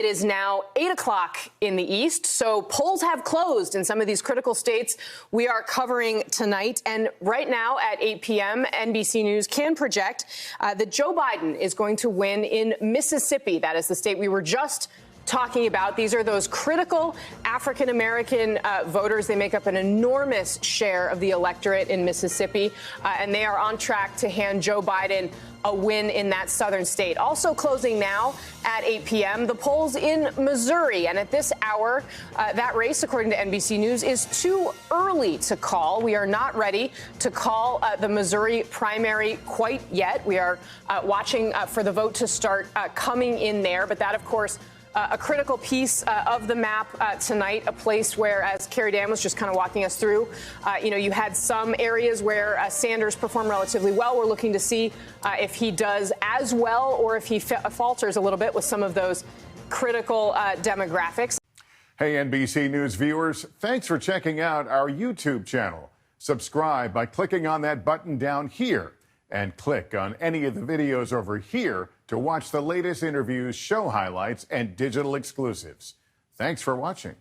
It is now 8 o'clock in the East, so polls have closed in some of these critical states we are covering tonight. And right now at 8 p.m., NBC News can project that Joe Biden is going to win in Mississippi. That is the state we were just talking about. These are those critical African-American voters. They make up an enormous share of the electorate in Mississippi, and they are on track to hand Joe Biden a win in that southern state. Also closing now at 8 p.m., the polls in Missouri. And at this hour, that race, according to NBC News, is too early to call. We are not ready to call the Missouri primary quite yet. We are watching for the vote to start coming in there. But that, of course, a critical piece of the map tonight, a place where, as Carrie Dan was just kind of walking us through, you had some areas where Sanders performed relatively well. We're looking to see if he does as well or if he falters a little bit with some of those critical demographics. Hey, NBC News viewers, thanks for checking out our YouTube channel. Subscribe by clicking on that button down here and click on any of the videos over here to watch the latest interviews, show highlights, and digital exclusives. Thanks for watching.